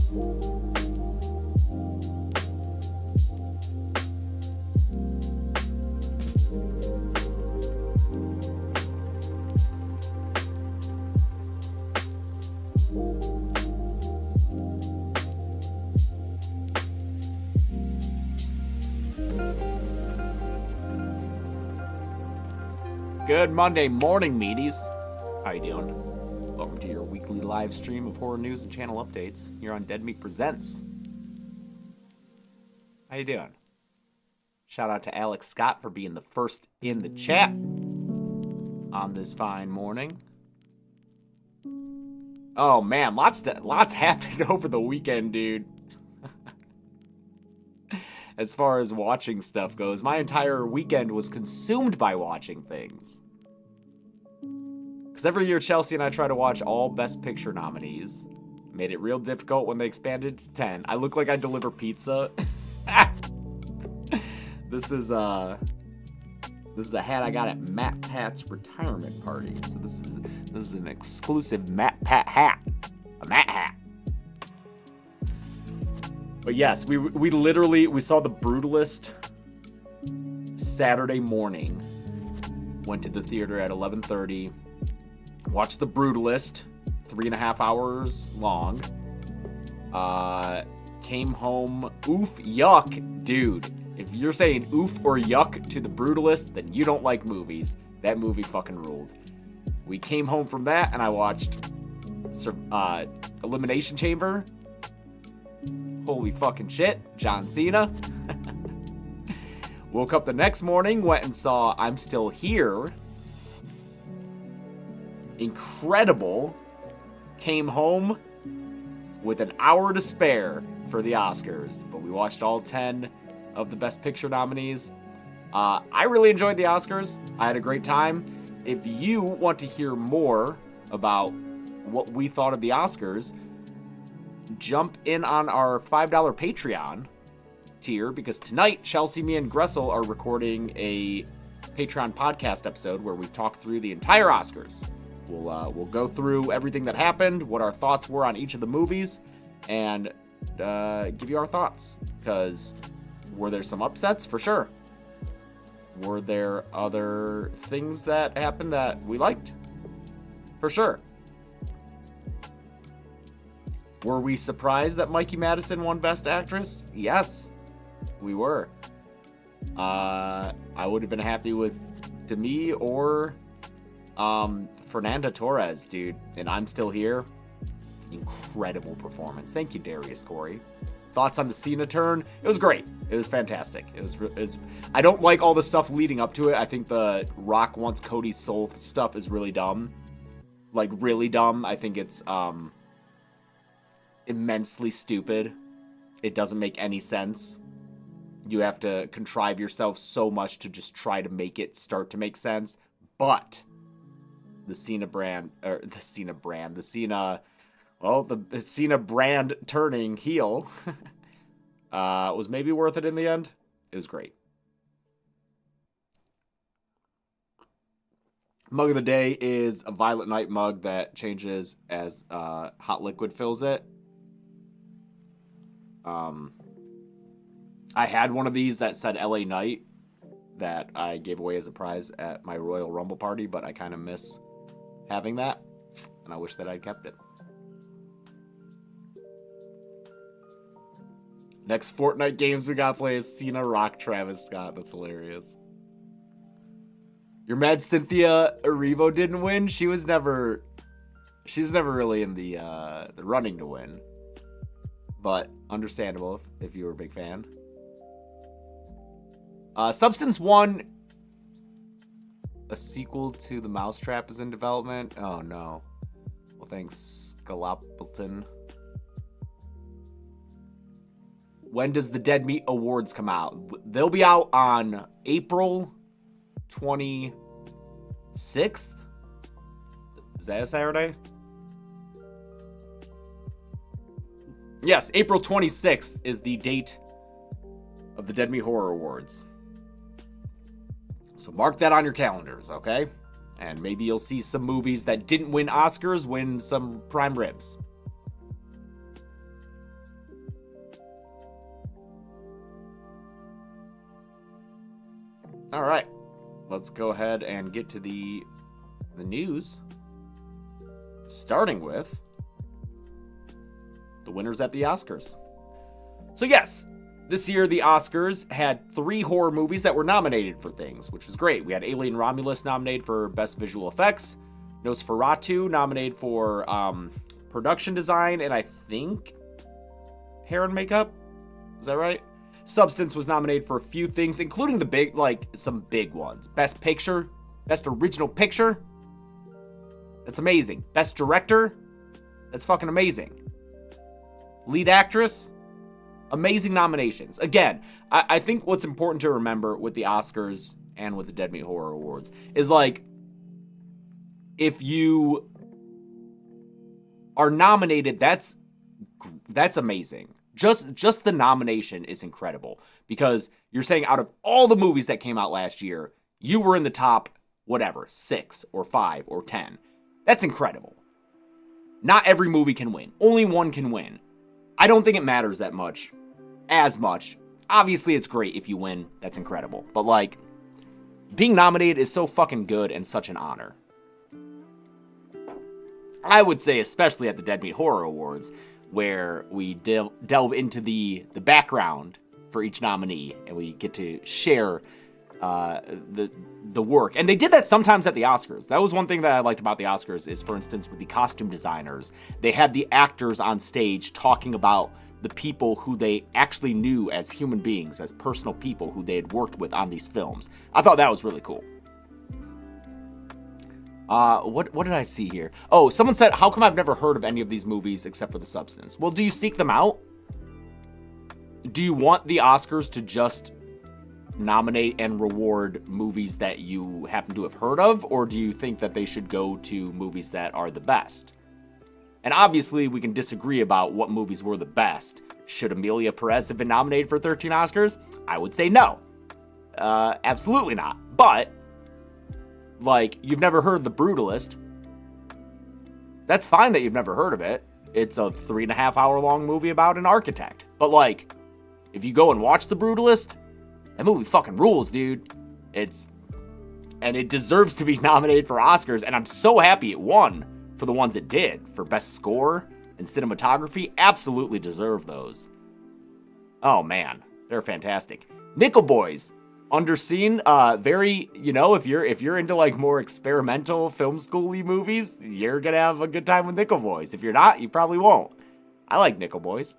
Good Monday morning, meaties. How you doing? Welcome to your weekly live stream of horror news and channel updates here on Dead Meat Presents. How you doing? Shout out to Alex Scott for being the first in the chat on this fine morning. Oh man, lots happened over the weekend, dude. As far as watching stuff goes, my entire weekend was consumed by watching things. Because every year Chelsea and I try to watch all Best Picture nominees. Made it real difficult when they expanded to 10. I look like I deliver pizza. This is a hat I got at Matt Pat's retirement party. So this is an exclusive Matt Pat hat. A Matt hat. But yes, we saw The Brutalist Saturday morning. Went to the theater at 11:30. Watched The Brutalist, 3.5 hours long. Came home, oof, yuck. Dude, if you're saying oof or yuck to The Brutalist, then you don't like movies. That movie fucking ruled. We came home from that, and I watched Elimination Chamber. Holy fucking shit, John Cena. Woke up the next morning, went and saw I'm Still Here. Incredible. Came home with an hour to spare for the Oscars, but we watched all 10 of the Best Picture nominees. I really enjoyed the Oscars. I had a great time. If you want to hear more about what we thought of the Oscars, jump in on our $5 Patreon tier, because tonight Chelsea, me, and Gressel are recording a Patreon podcast episode where we talk through the entire Oscars. We'll go through everything that happened, what our thoughts were on each of the movies, and give you our thoughts. Because were there some upsets? For sure. Were there other things that happened that we liked? For sure. Were we surprised that Mikey Madison won Best Actress? Yes, we were. I would have been happy with Demi or Fernanda Torres, dude. And I'm Still Here. Incredible performance. Thank you, Darius Corey. Thoughts on the Cena turn? It was great. It was fantastic. It was. I don't like all the stuff leading up to it. I think the Rock wants Cody's soul stuff is really dumb. Like, really dumb. I think it's immensely stupid. It doesn't make any sense. You have to contrive yourself so much to just try to make it start to make sense. But the Cena brand turning heel was maybe worth it in the end. It was great. Mug of the day is a Violet Night mug that changes as hot liquid fills it. I had one of these that said LA Knight that I gave away as a prize at my Royal Rumble party, but I kind of miss having that, and I wish that I'd kept it. Next Fortnite games we got to play is Cena, Rock, Travis Scott. That's hilarious. You're mad Cynthia Erivo didn't win? She was never really in the running to win. But understandable if you were a big fan. Substance 1, a sequel to The Mousetrap is in development. Oh no. Well, thanks, Galopleton. When does the Dead Meat Awards come out? They'll be out on April 26th. Is that a Saturday? Yes, April 26th is the date of the Dead Meat Horror Awards. So mark that on your calendars, okay? And maybe you'll see some movies that didn't win Oscars win some prime ribs. All right, let's go ahead and get to the news, starting with the winners at the Oscars. So yes, this year the Oscars had 3 horror movies that were nominated for things, which was great. We had Alien Romulus nominated for Best Visual Effects, Nosferatu nominated for production design, and I think hair and makeup. Is that right? Substance was nominated for a few things, including some big ones. Best Picture, Best Original Picture. That's amazing. Best Director. That's fucking amazing. Lead Actress. Amazing nominations. Again, I think what's important to remember with the Oscars and with the Dead Meat Horror Awards is if you are nominated, that's amazing. Just the nomination is incredible because you're saying out of all the movies that came out last year, you were in the top, 6 or 5 or 10. That's incredible. Not every movie can win. Only one can win. I don't think it matters that much. As much. Obviously, it's great if you win. That's incredible. But, being nominated is so fucking good and such an honor. I would say, especially at the Dead Meat Horror Awards, where we delve into the background for each nominee, and we get to share the work. And they did that sometimes at the Oscars. That was one thing that I liked about the Oscars is, for instance, with the costume designers, they had the actors on stage talking about the people who they actually knew as human beings, as personal people who they had worked with on these films. I thought that was really cool. What did I see here? Oh, someone said, how come I've never heard of any of these movies except for The Substance? Well, do you seek them out? Do you want the Oscars to just nominate and reward movies that you happen to have heard of? Or do you think that they should go to movies that are the best? And obviously, we can disagree about what movies were the best. Should Emilia Perez have been nominated for 13 Oscars? I would say no. Absolutely not. But, you've never heard of The Brutalist. That's fine that you've never heard of it. It's a 3.5 hour long movie about an architect. But, if you go and watch The Brutalist, that movie fucking rules, dude. And it deserves to be nominated for Oscars, and I'm so happy it won for the ones it did. For Best Score and Cinematography, absolutely deserve those. Oh man, they're fantastic. Nickel Boys, underseen, very, if you're into more experimental film school-y movies, you're gonna have a good time with Nickel Boys. If you're not, you probably won't. I like Nickel Boys.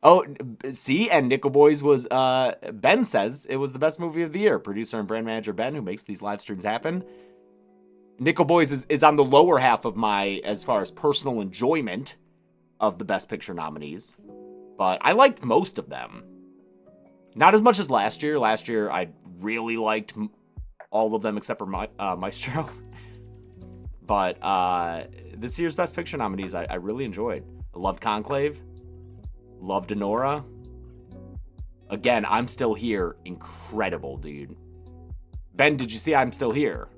Oh, see, and Nickel Boys was, Ben says it was the best movie of the year. Producer and brand manager Ben, who makes these live streams happen. Nickel Boys is on the lower half of my, as far as personal enjoyment of the Best Picture nominees. But I liked most of them. Not as much as last year. Last year, I really liked all of them except for Maestro. But this year's Best Picture nominees, I really enjoyed. I loved Conclave. Loved Anora. Again, I'm Still Here. Incredible, dude. Ben, did you see I'm Still Here?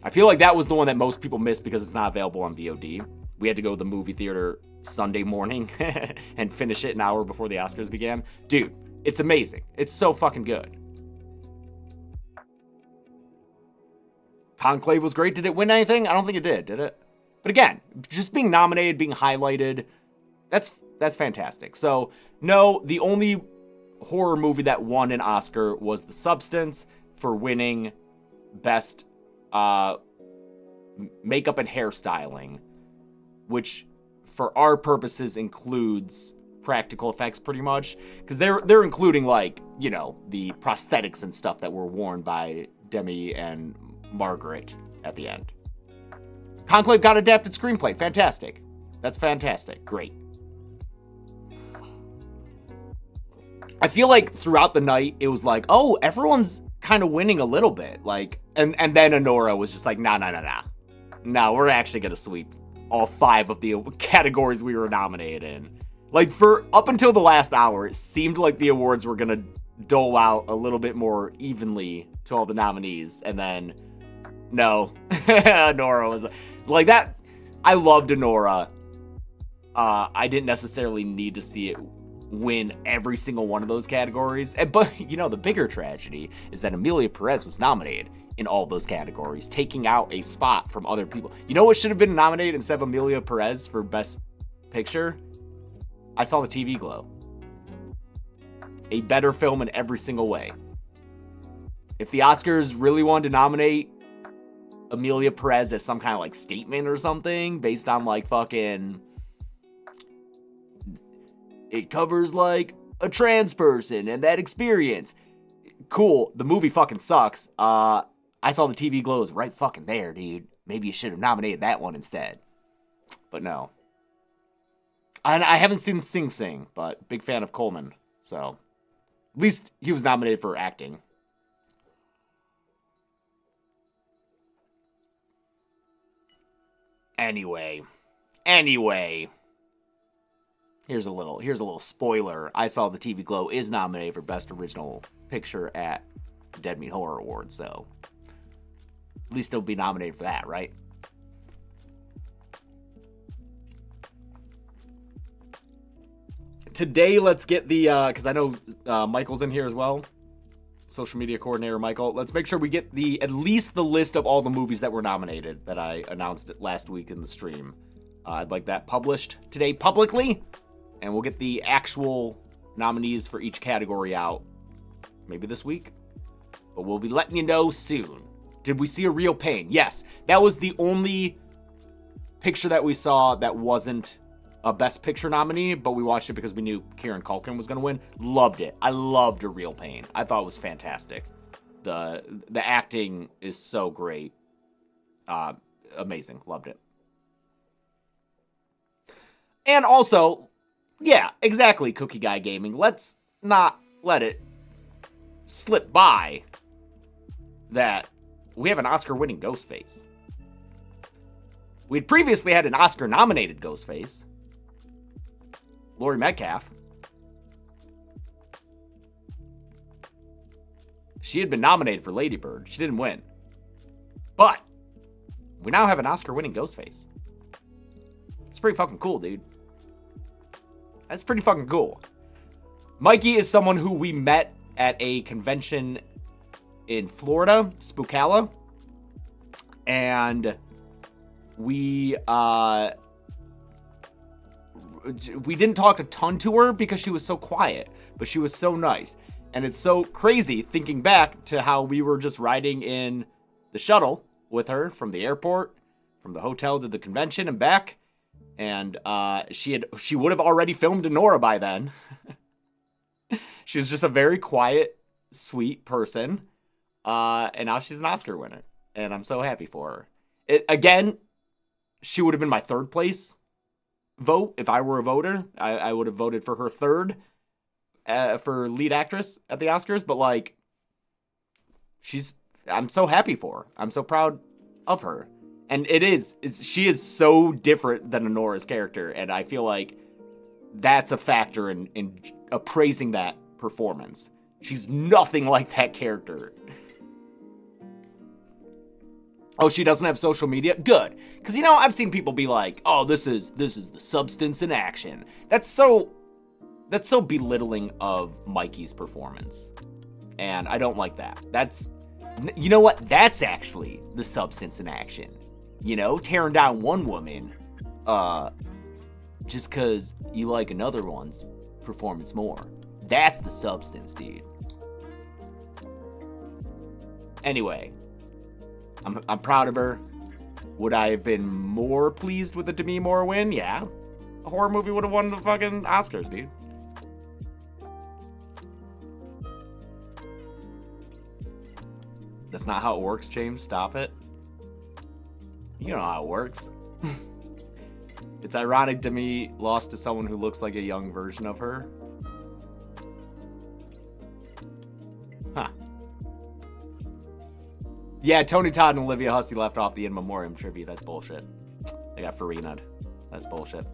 I feel like that was the one that most people missed because it's not available on VOD. We had to go to the movie theater Sunday morning and finish it an hour before the Oscars began. Dude, it's amazing. It's so fucking good. Conclave was great. Did it win anything? I don't think it did it? But again, just being nominated, being highlighted, that's fantastic. So, no, the only horror movie that won an Oscar was The Substance for winning Best Makeup and Hairstyling, which for our purposes includes practical effects pretty much, because they're including the prosthetics and stuff that were worn by Demi and Margaret at the end. Conclave got adapted screenplay. Fantastic. That's fantastic. Great. I feel like throughout the night, it was oh, everyone's kind of winning a little bit. And then Anora was just nah. No, we're actually going to sweep all 5 of the categories we were nominated in. For up until the last hour, it seemed like the awards were going to dole out a little bit more evenly to all the nominees. And then, no, Anora was that. I loved Anora. I didn't necessarily need to see it win every single one of those categories. But, you know, the bigger tragedy is that Emilia Perez was nominated in all those categories, taking out a spot from other people. You know what should have been nominated instead of Emilia Perez for Best Picture? I Saw the TV Glow. A better film in every single way. If the Oscars really wanted to nominate Emilia Perez as some kind of like statement or something based on like fucking, it covers like a trans person and that experience. Cool. The movie fucking sucks. I Saw the TV Glow is right fucking there, dude. Maybe you should have nominated that one instead. But no. And I haven't seen Sing Sing, but big fan of Coleman. So at least he was nominated for acting. Anyway. Here's a little spoiler. I Saw the TV Glow is nominated for Best Original Picture at the Dead Meat Horror Awards, so at least it'll be nominated for that, right? Today, let's get the, because I know Michael's in here as well. Social media coordinator Michael. Let's make sure we get at least the list of all the movies that were nominated that I announced last week in the stream. I'd like that published today publicly, and we'll get the actual nominees for each category out maybe this week, but we'll be letting you know soon. Did we see A Real Pain? Yes, that was the only picture that we saw that wasn't a Best Picture nominee, but we watched it because we knew Kieran Culkin was going to win. Loved it. I loved A Real Pain. I thought it was fantastic. The acting is so great. Amazing. Loved it. And also, yeah, exactly, Cookie Guy Gaming. Let's not let it slip by that we have an Oscar-winning Ghostface. We'd previously had an Oscar-nominated Ghostface, Laurie Metcalf. She had been nominated for Lady Bird. She didn't win. But we now have an Oscar-winning Ghostface. It's pretty fucking cool, dude. That's pretty fucking cool. Mikey is someone who we met at a convention in Florida, Spookala. And we didn't talk a ton to her because she was so quiet, but she was so nice. And it's so crazy thinking back to how we were just riding in the shuttle with her from the airport, from the hotel to the convention and back. And she would have already filmed Anora by then. She was just a very quiet, sweet person. And now she's an Oscar winner. And I'm so happy for her. Again, she would have been my third place vote. If I were a voter, I would have voted for her third for lead actress at the Oscars. But like, I'm so happy for her. I'm so proud of her. And she is so different than Anora's character. And I feel like that's a factor in appraising that performance. She's nothing like that character. Oh, she doesn't have social media? Good. Because, you know, I've seen people be like, oh, this is the substance in action. That's so belittling of Mikey's performance. And I don't like that. You know what? That's actually the substance in action. You know, tearing down one woman just because you like another one's performance more. That's the substance, dude. Anyway, I'm proud of her. Would I have been more pleased with a Demi Moore win? Yeah. A horror movie would have won the fucking Oscars, dude. That's not how it works, James. Stop it. You know how it works. It's ironic Demi lost to someone who looks like a young version of her. Huh. Yeah, Tony Todd and Olivia Hussey left off the In Memoriam tribute. That's bullshit. They got Farina'd. That's bullshit.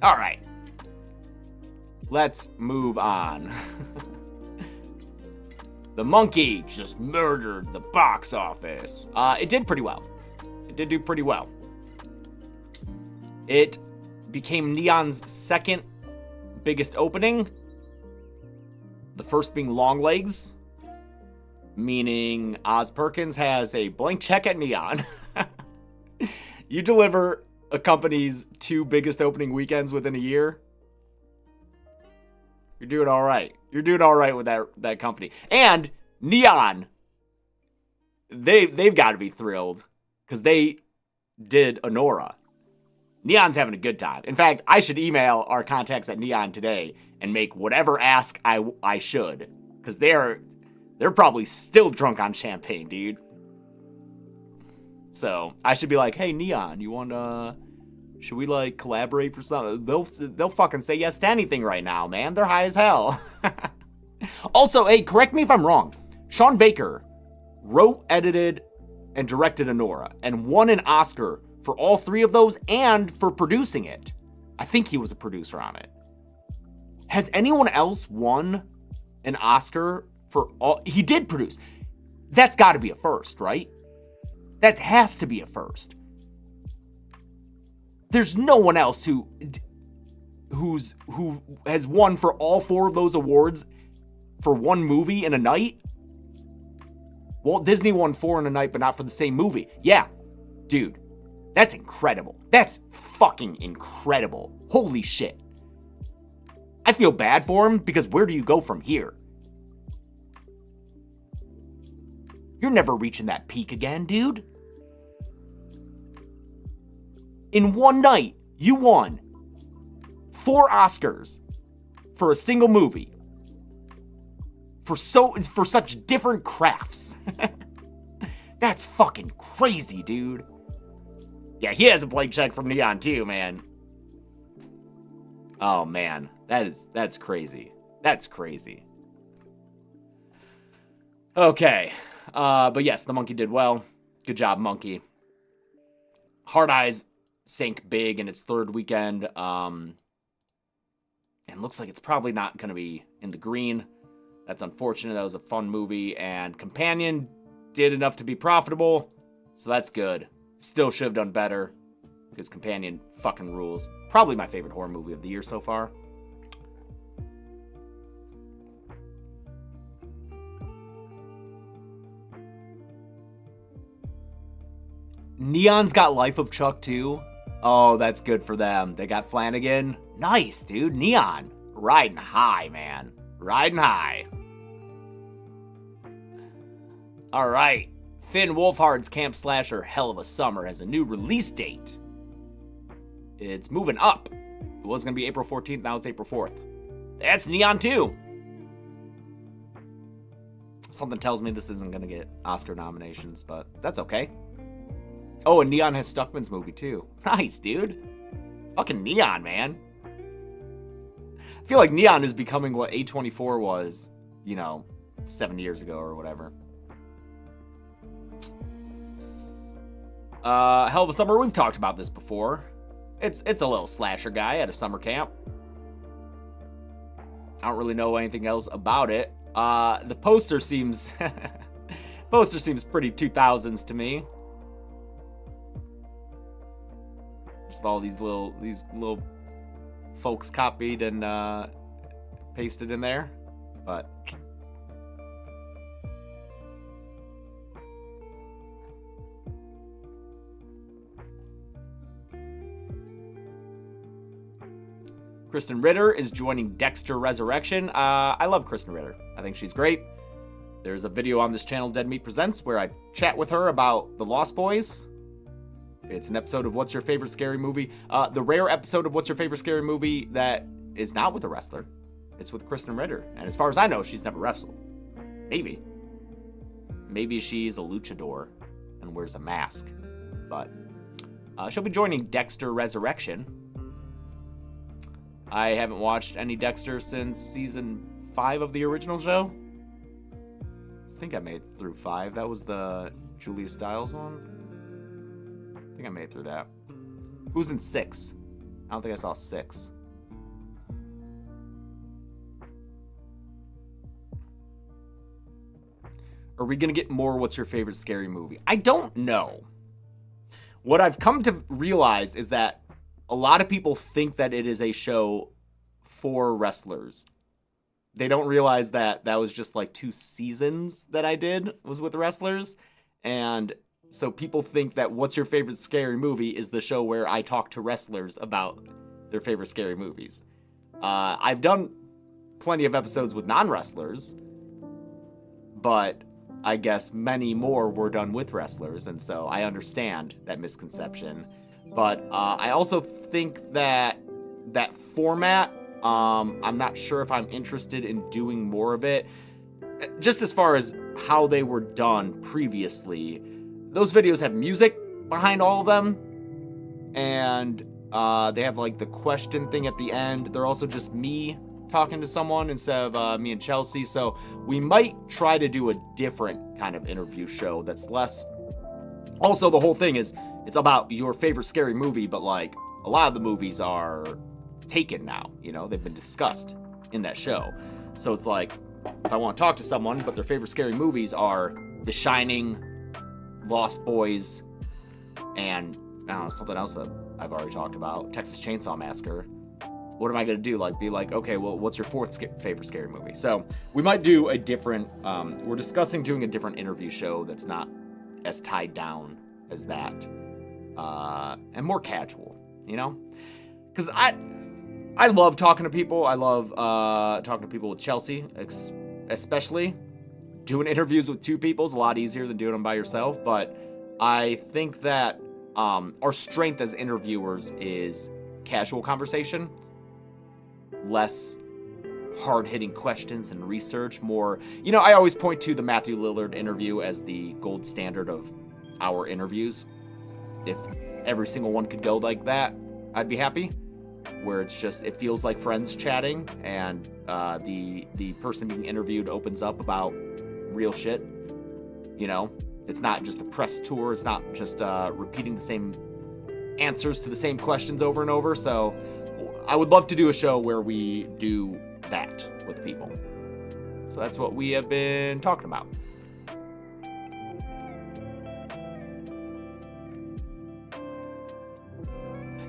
All right. Let's move on. The Monkey just murdered the box office. It did pretty well. It did do pretty well. It became Neon's second biggest opening. The first being Longlegs, meaning Oz Perkins has a blank check at Neon. You deliver a company's 2 biggest opening weekends within a year, you're doing all right. You're doing all right with that company. And Neon, they've got to be thrilled because they did Anora. Neon's having a good time. In fact, I should email our contacts at Neon today and make whatever ask I should, because they're probably still drunk on champagne, dude. So I should be like, hey Neon, you want should we like collaborate for something? They'll fucking say yes to anything right now, man. They're high as hell. Also, hey, correct me if I'm wrong. Sean Baker wrote, edited, and directed Anora, and won an Oscar for all 3 of those and for producing it. I think he was a producer on it. Has anyone else won an Oscar for all? He did produce. That's got to be a first, right? That has to be a first. There's no one else who has won for all 4 of those awards for one movie in a night. Walt Disney won 4 in a night, but not for the same movie. Yeah, dude, that's incredible. That's fucking incredible. Holy shit. I feel bad for him because where do you go from here? You're never reaching that peak again, dude. In one night, you won 4 Oscars for a single movie. For such different crafts. That's fucking crazy, dude. Yeah, he has a blank check from Neon too, man. Oh man, that's crazy. That's crazy. Okay. But yes, the monkey did well. Good job, monkey. Hard Eyes sank big in its 3rd weekend. And looks like it's probably not going to be in the green. That's unfortunate. That was a fun movie. And Companion did enough to be profitable. So that's good. Still should have done better. Because Companion fucking rules. Probably my favorite horror movie of the year so far. Neon's got Life of Chuck too. Oh, that's good for them. They got Flanagan. Nice, dude. Neon. Riding high, man. Riding high. All right. Finn Wolfhard's camp slasher Hell of a Summer has a new release date. It's moving up. It was going to be April 14th. Now it's April 4th. That's Neon too. Something tells me this isn't going to get Oscar nominations, but that's okay. Oh, and Neon has Stuckman's movie too. Nice, dude. Fucking Neon, man. I feel like Neon is becoming what A24 was, 7 years ago or whatever. Hell of a Summer, we've talked about this before. It's a little slasher guy at a summer camp. I don't really know anything else about it. The poster seems pretty 2000s to me. Just all these little folks copied and pasted in there, but Kristen Ritter is joining Dexter Resurrection. I love Kristen Ritter. I think she's great. There's a video on this channel, Dead Meat Presents, where I chat with her about The Lost Boys. It's an episode of What's Your Favorite Scary Movie? The rare episode of What's Your Favorite Scary Movie that is not with a wrestler. It's with Kristen Ritter. And as far as I know, she's never wrestled. Maybe. Maybe she's a luchador and wears a mask. But she'll be joining Dexter Resurrection. I haven't watched any Dexter since season 5 of the original show. I think I made it through 5. That was the Julia Stiles one. I think I made it through that. Who's in 6? I don't think I saw 6. Are we gonna get more What's Your Favorite Scary Movie? I don't know. What I've come to realize is that a lot of people think that it is a show for wrestlers. They don't realize that that was just like 2 seasons that I did was with wrestlers. And so people think that What's Your Favorite Scary Movie is the show where I talk to wrestlers about their favorite scary movies. I've done plenty of episodes with non-wrestlers, but I guess many more were done with wrestlers, and so I understand that misconception. But I also think that that format, I'm not sure if I'm interested in doing more of it. Just as far as how they were done previously, those videos have music behind all of them, and they have like the question thing at the end. They're also just me talking to someone instead of me and Chelsea. So we might try to do a different kind of interview show that's less. Also, the whole thing is it's about your favorite scary movie, but like a lot of the movies are taken now, you know, they've been discussed in that show. So it's like, if I want to talk to someone, but their favorite scary movies are The Shining, Lost Boys, and I don't know, something else that I've already talked about, Texas Chainsaw Massacre. What am I going to do? Like, be like, okay, well, what's your fourth favorite scary movie? So we might do a different, we're discussing doing a different interview show that's not as tied down as that, and more casual, you know? Because I love talking to people. I love talking to people with Chelsea, especially. Doing interviews with 2 people is a lot easier than doing them by yourself, but I think that our strength as interviewers is casual conversation, less hard-hitting questions and research, more, you know, I always point to the Matthew Lillard interview as the gold standard of our interviews. If every single one could go like that, I'd be happy. Where it's just, it feels like friends chatting, and the person being interviewed opens up about real shit. You know, it's not just a press tour. It's not just repeating the same answers to the same questions over and over. So I would love to do a show where we do that with people. So that's what we have been talking about.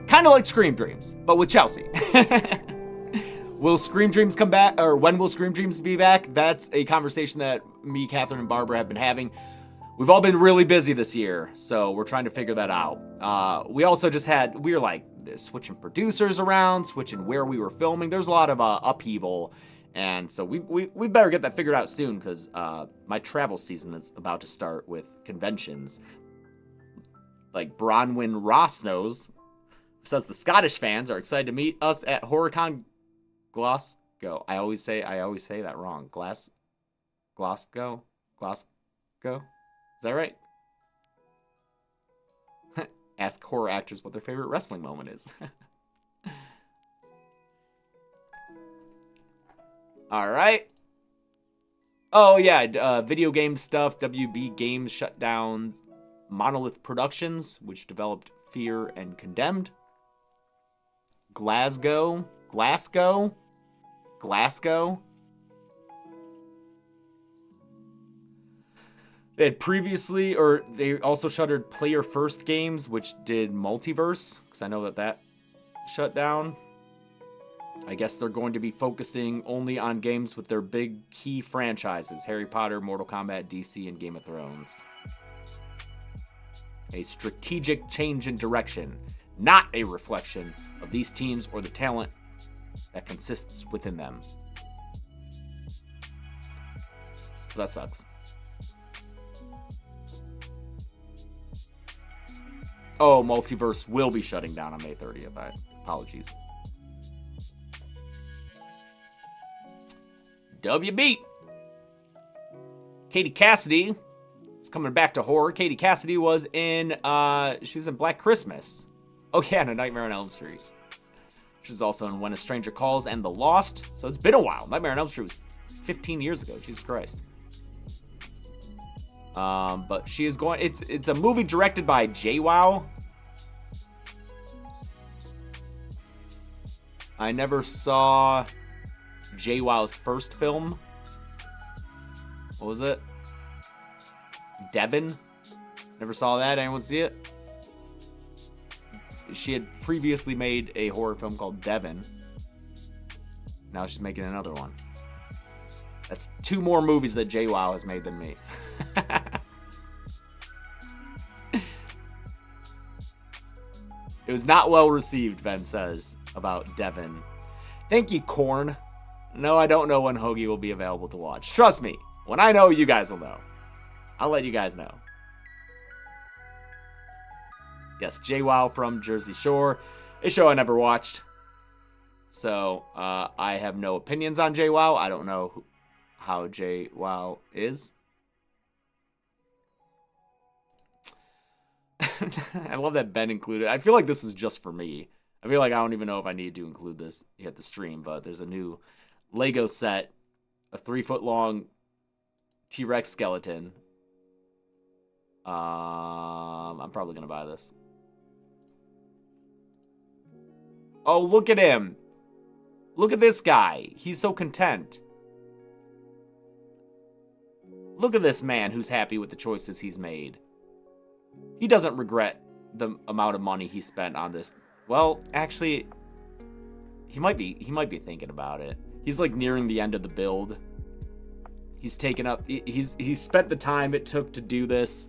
Kind of like Scream Dreams, but with Chelsea. Will Scream Dreams come back, or when will Scream Dreams be back? That's a conversation that me, Catherine, and Barbara have been having. We've all been really busy this year, so we're trying to figure that out. We also just we were like switching producers around, switching where we were filming. There's a lot of upheaval, and so we better get that figured out soon, because my travel season is about to start with conventions. Like Bronwyn Ross knows, says the Scottish fans are excited to meet us at HorrorCon Glasgow. I always say that wrong. Glasgow? Is that right? Ask horror actors what their favorite wrestling moment is. All right. Oh yeah, video game stuff. WB Games shut down Monolith Productions, which developed Fear and Condemned. Glasgow. They had previously, or they also shuttered Player First Games, which did Multiverse, because I know that shut down. I guess they're going to be focusing only on games with their big key franchises: Harry Potter, Mortal Kombat, DC, and Game of Thrones. A strategic change in direction, not a reflection of these teams or the talent that consists within them. So that sucks. Oh, Multiverse will be shutting down on May 30th. Apologies. WB. Katie Cassidy is coming back to horror. Katie Cassidy was in, she was in Black Christmas. Oh yeah, and A Nightmare on Elm Street. She's also in When a Stranger Calls and The Lost. So it's been a while. Nightmare on Elm Street was 15 years ago. Jesus Christ. But she is going, it's a movie directed by JWoww. I never saw JWoww's first film. What was it? Devin? Never saw that. Anyone see it? she had previously made a horror film called Devin. Now she's making another one. That's 2 more movies that JWoww has made than me. It was not well received, Ben says, about Devin. Thank you, Korn. No, I don't know when Hoagie will be available to watch. Trust me, when I know, you guys will know. I'll let you guys know. Yes, JWoww from Jersey Shore, a show I never watched. So, I have no opinions on JWoww. I don't know how JWoww is. I love that Ben included. I feel like this was just for me. I feel like I don't even know if I need to include this at the stream, but there's a new Lego set, a 3-foot-long T-Rex skeleton. I'm probably gonna buy this. Oh, look at him. Look at this guy. He's so content. Look at this man who's happy with the choices he's made. He doesn't regret the amount of money he spent on this. Well, actually, he might be thinking about it. He's like nearing the end of the build. He's taken up, he's spent the time it took to do this.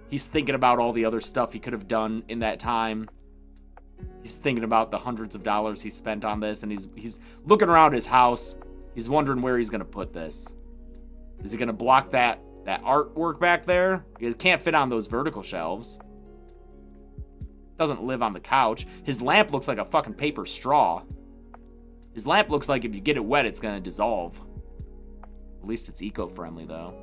He's thinking about all the other stuff he could have done in that time. He's thinking about the hundreds of dollars he spent on this, and he's looking around his house. He's wondering where he's gonna put this. Is he gonna block that artwork back there? It can't fit on those vertical shelves. Doesn't live on the couch. His lamp looks like a fucking paper straw. His lamp looks like if you get it wet, it's gonna dissolve. At least it's eco-friendly, though.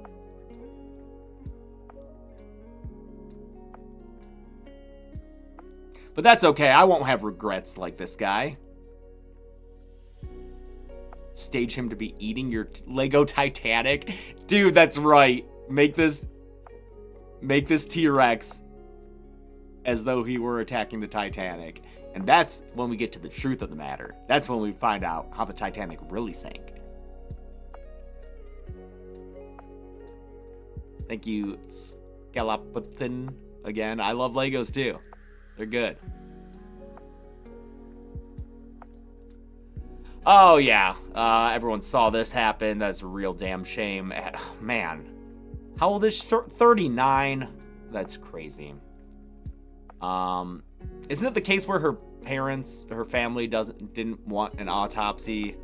But that's okay. I won't have regrets like this guy. Stage him to be eating your Lego Titanic. Dude, that's right. Make this T-Rex as though he were attacking the Titanic. And that's when we get to the truth of the matter. That's when we find out how the Titanic really sank. Thank you, Scalapatin, again. I love Legos too. They're good. Oh, yeah. Everyone saw this happen. That's a real damn shame. Man. How old is she? 39? That's crazy. Isn't it the case where her parents, her family didn't want an autopsy?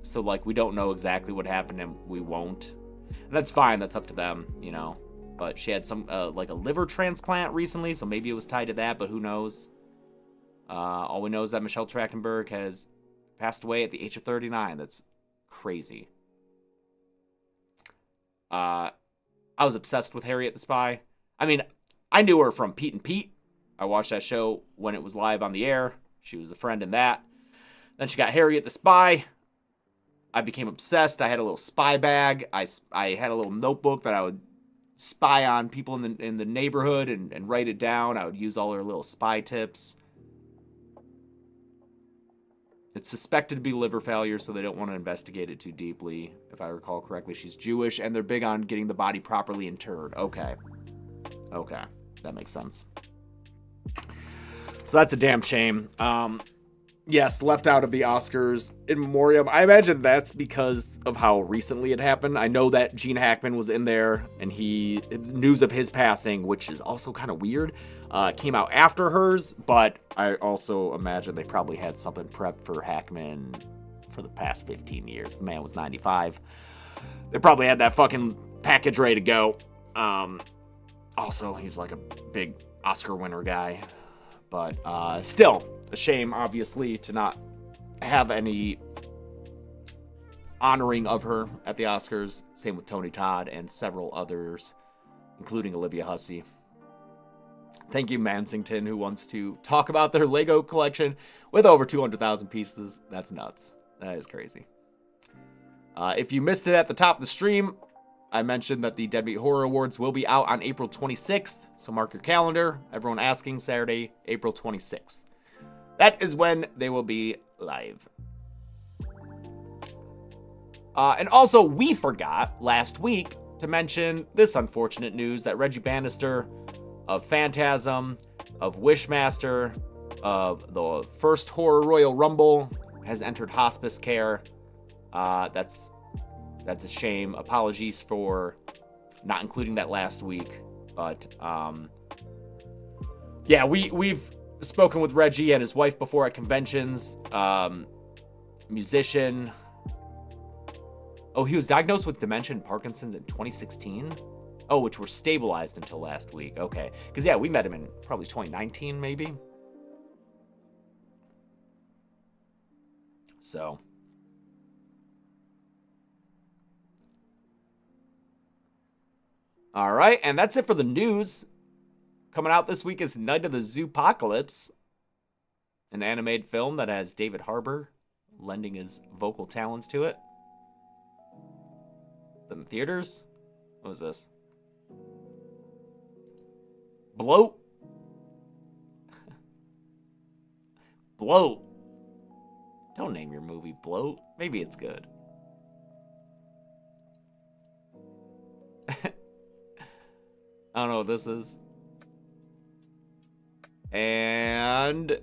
So, like, we don't know exactly what happened and we won't. And that's fine. That's up to them, you know. But she had some, like a liver transplant recently, so maybe it was tied to that, but who knows? All we know is that Michelle Trachtenberg has passed away at the age of 39. That's crazy. I was obsessed with Harriet the Spy. I mean, I knew her from Pete and Pete. I watched that show when it was live on the air. She was a friend in that. Then she got Harriet the Spy. I became obsessed. I had a little spy bag. I had a little notebook that I would spy on people in the neighborhood and write it down. I would use all her little spy tips. It's suspected to be liver failure, so they don't want to investigate it too deeply. If I recall correctly, she's Jewish, and they're big on getting the body properly interred. Okay. Okay. That makes sense. So that's a damn shame. Yes, left out of the Oscars in memoriam. I imagine that's because of how recently it happened. I know that Gene Hackman was in there, and news of his passing, which is also kind of weird, came out after hers, but I also imagine they probably had something prepped for Hackman for the past 15 years. The man was 95. They probably had that fucking package ready to go. Also, he's like a big Oscar winner guy, but still a shame, obviously, to not have any honoring of her at the Oscars. Same with Tony Todd and several others, including Olivia Hussey. Thank you, Mansington, who wants to talk about their Lego collection with over 200,000 pieces. That's nuts. That is crazy. If you missed it at the top of the stream, I mentioned that the Dead Meat Horror Awards will be out on April 26th, so mark your calendar. Everyone asking, Saturday, April 26th. That is when they will be live. And also, we forgot last week to mention this unfortunate news that Reggie Bannister of Phantasm of Wishmaster, of the first Horror Royal Rumble, has entered hospice care. That's a shame. Apologies for not including that last week. But, yeah, we've spoken with Reggie and his wife before at conventions. Musician. Oh, he was diagnosed with dementia and Parkinson's in 2016? Oh, which were stabilized until last week. Okay. Because, yeah, we met him in probably 2019, maybe. So. All right, and that's it for the news. Coming out this week is Night of the Zoopocalypse, an animated film that has David Harbour lending his vocal talents to it. In the theaters? What was this? Bloat? Bloat. Don't name your movie Bloat. Maybe it's good. I don't know what this is. And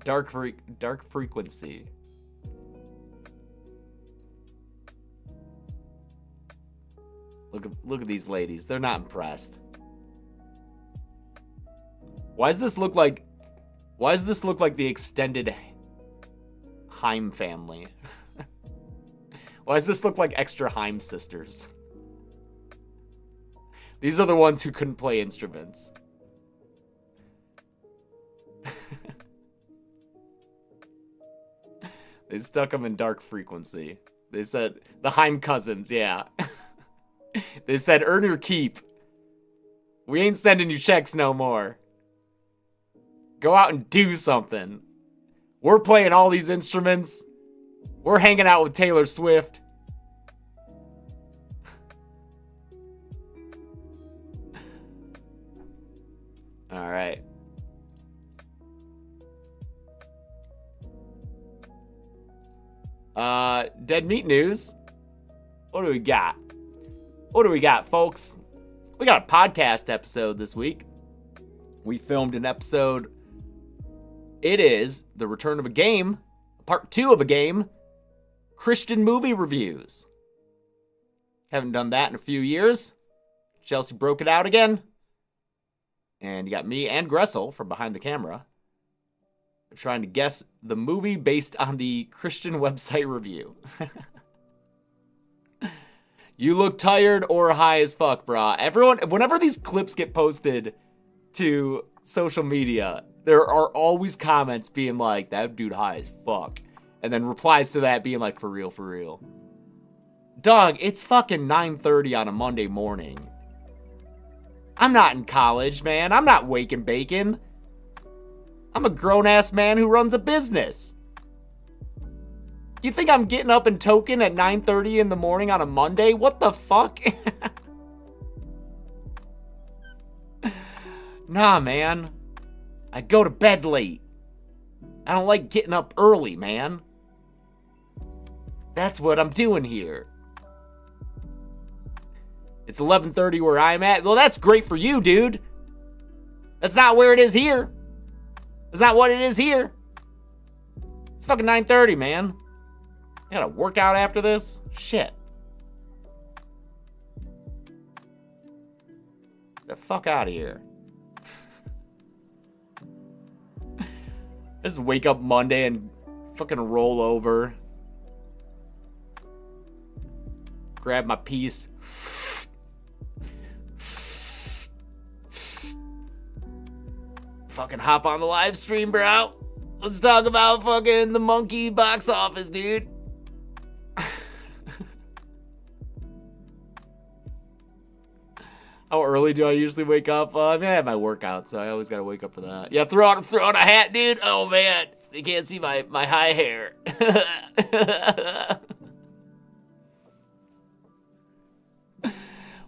Dark Frequency. Look at these ladies. They're not impressed. Why does this look like the extended Haim family? Why does this look like extra Haim sisters? These are the ones who couldn't play instruments. They stuck them in Dark Frequency. They said, the Haim cousins, yeah. They said, earn your keep. We ain't sending you checks no more. Go out and do something. We're playing all these instruments. We're hanging out with Taylor Swift. All right. Dead meat news. What do we got? What do we got, folks? We got a podcast episode this week. We filmed an episode. It is the return of a game, part 2 of a game, Christian movie reviews. Haven't done that in a few years. Chelsea broke it out again. And you got me and Gressel from behind the camera trying to guess the movie based on the Christian website review. You look tired or high as fuck, brah. Everyone, whenever these clips get posted to social media, there are always comments being like, that dude high as fuck. And then replies to that being like, for real, for real. Dog, it's fucking 9:30 on a Monday morning. I'm not in college, man. I'm not waking bacon. I'm a grown-ass man who runs a business. You think I'm getting up and token at 9:30 in the morning on a Monday? What the fuck? Nah, man. I go to bed late. I don't like getting up early, man. That's what I'm doing here. It's 11:30 where I'm at. Well, that's great for you, dude. That's not where it is here. That's not what it is here. It's fucking 9:30, man. I gotta work out after this? Shit. Get the fuck out of here. Just wake up Monday and fucking roll over. Grab my piece. Fucking hop on the live stream, bro. Let's talk about fucking the Monkey box office, dude. How early do I usually wake up? I mean, I have my workout, so I always gotta wake up for that. Yeah, throw on a hat, dude. Oh man, they can't see my high hair.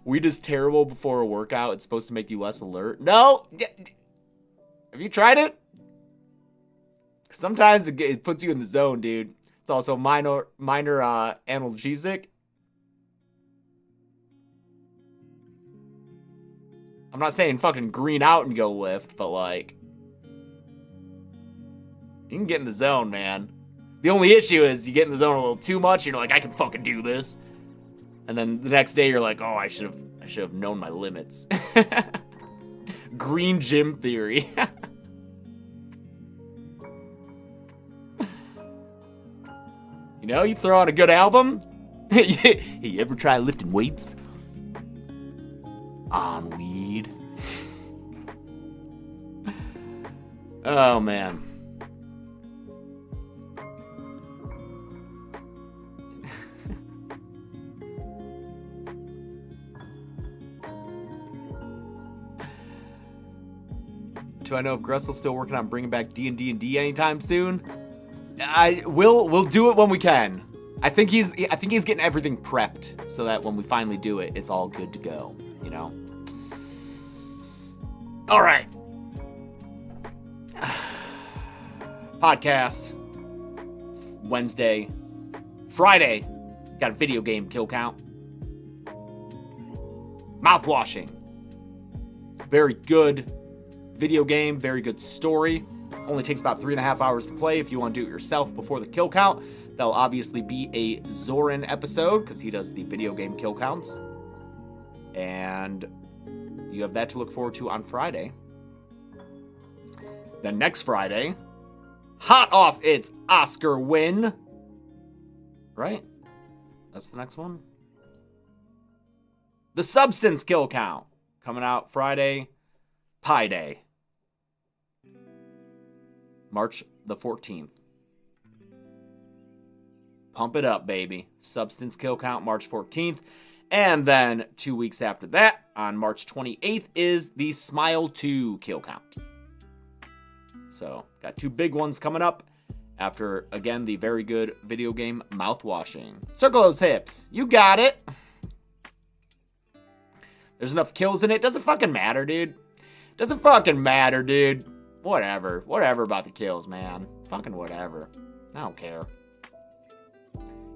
Weed is terrible before a workout. It's supposed to make you less alert. No. Have you tried it? Sometimes it puts you in the zone, dude. It's also minor analgesic. I'm not saying fucking green out and go lift, but like, you can get in the zone, man. The only issue is you get in the zone a little too much. You're like, I can fucking do this. And then the next day you're like, oh, I should have known my limits. Green gym theory. You know, you throw on a good album. You ever try lifting weights on weed? Oh, man. Do I know if Gressel's still working on bringing back D&D anytime soon? We'll do it when we can. I think he's getting everything prepped so that when we finally do it, it's all good to go, you know? All right. Podcast. Wednesday. Friday. Got a video game kill count. Mouthwashing. Very good video game, very good story. Only takes about 3.5 hours to play if you want to do it yourself before the kill count. That'll obviously be a Zoran episode because he does the video game kill counts. And you have that to look forward to on Friday. Then next Friday, hot off its Oscar win. Right? That's the next one. The Substance kill count. Coming out Friday, Pi Day. March the 14th. Pump it up, baby. Substance kill count, March 14th. And then 2 weeks after that, on March 28th, is the Smile 2 kill count. So, got 2 big ones coming up after, again, the very good video game mouthwashing. Circle those hips. You got it. There's enough kills in it. Doesn't fucking matter, dude. Doesn't fucking matter, dude. Whatever. Whatever about the kills, man. Fucking whatever. I don't care.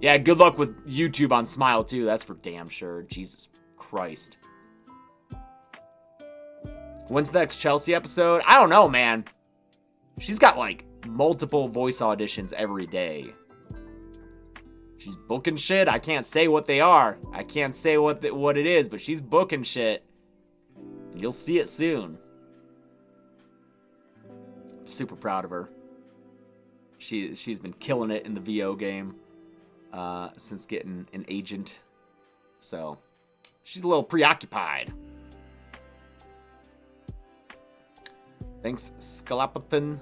Yeah, good luck with YouTube on Smile 2. That's for damn sure. Jesus Christ. When's the next Chelsea episode? I don't know, man. She's got, like, multiple voice auditions every day. She's booking shit. I can't say what they are. I can't say what it is, but she's booking shit. And you'll see it soon. Super proud of her. She's been killing it in the VO game since getting an agent. So, she's a little preoccupied. Thanks, Scalapathan.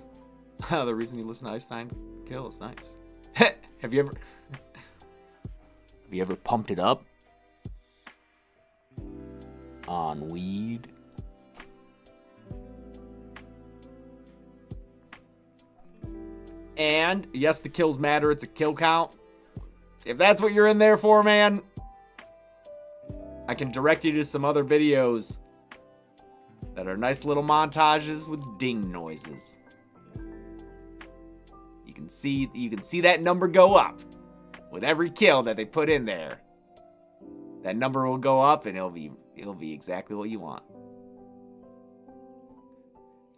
The reason you listen to Ice Nine Kill is nice. Have you ever pumped it up on weed? And yes, the kills matter. It's a kill count. If that's what you're in there for, man, I can direct you to some other videos that are nice little montages with ding noises. You can see that number go up with every kill that they put in there. That number will go up and it'll be exactly what you want.